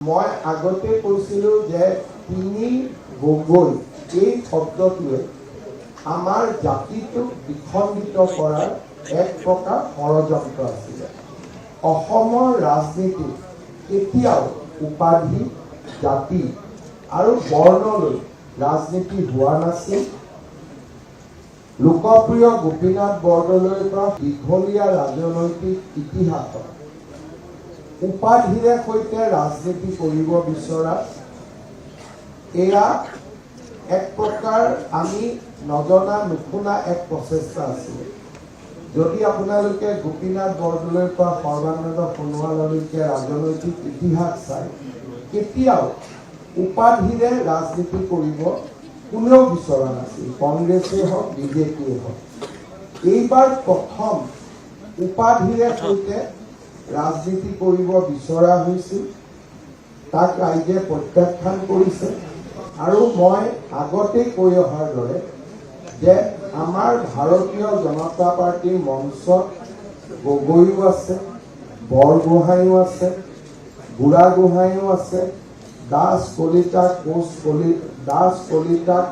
মই আগতে কৈছিলোঁ যে তিনি গগৈ এই শব্দটোৱে আমাৰ জাতিটোক বিখণ্ডিত কৰাৰ এক প্ৰকাৰ ষড়যন্ত্ৰ আছিলে। অসমৰ ৰাজনীতিত কেতিয়াও উপাধি, জাতি আৰু বৰ্ণলৈ ৰাজনীতি হোৱা নাছিল। লোকপ্ৰিয় গোপীনাথ বৰদলৈৰ পৰা দীঘলীয়া ৰাজনৈতিক ইতিহাসত উপাধিৰে সৈতে ৰাজনীতি কৰিব বিচৰা এয়া এক প্ৰকাৰ আমি নজনা নুশুনা এক প্ৰচেষ্টা আছিলে। যদি আপোনালোকে গোপীনাথ বৰদলৈৰ পৰা সৰ্বানন্দ সোণোৱাললৈকে ৰাজনৈতিক ইতিহাস চায়, কেতিয়াও উপাধিৰে ৰাজনীতি কৰিব কোনেও বিচৰা নাছিল, কংগ্ৰেছেই হওক বিজেপিয়ে হওক। এইবাৰ প্ৰথম উপাধিৰে সৈতে ৰাজনীতি কৰিব বিচৰা হৈছিল, তাক ৰাইজে প্ৰত্যাখ্যান কৰিছে। আৰু মই আগতে কৈ অহাৰ দৰে যে আমাৰ ভাৰতীয় জনতা পাৰ্টীৰ মঞ্চত গগৈও আছে, বৰগোহাঁইও আছে, বুঢ়াগোহাঁইও আছে, দাস কলিতা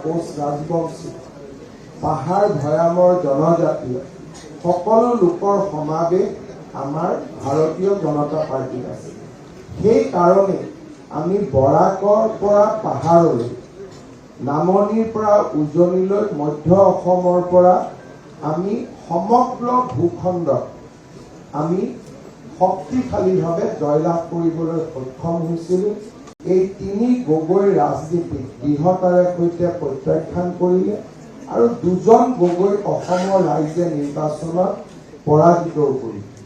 কোচ ৰাজবংশী, পাহাৰ ভৈয়ামৰ জনজাতীয় সকলো লোকৰ সমাৱেশ আমাৰ ভাৰতীয় জনতা পাৰ্টিত আছে। সেইকাৰণে আমি বৰাকৰ পৰা পাহাৰলৈ, নামনিৰ পৰা উজনিলৈ, মধ্য অসমৰ পৰা আমি সমগ্ৰ ভূখণ্ডত আমি শক্তিশালীভাৱে জয়লাভ কৰিবলৈ সক্ষম হৈছিলোঁ। এই তিনি গগৈ ৰাজনীতিক দৃঢ়তাৰে সৈতে প্ৰত্যাখ্যান কৰিলে আৰু দুজন গগৈ অসমৰ ৰাইজে নিৰ্বাচনত পৰাজিতও কৰিলে।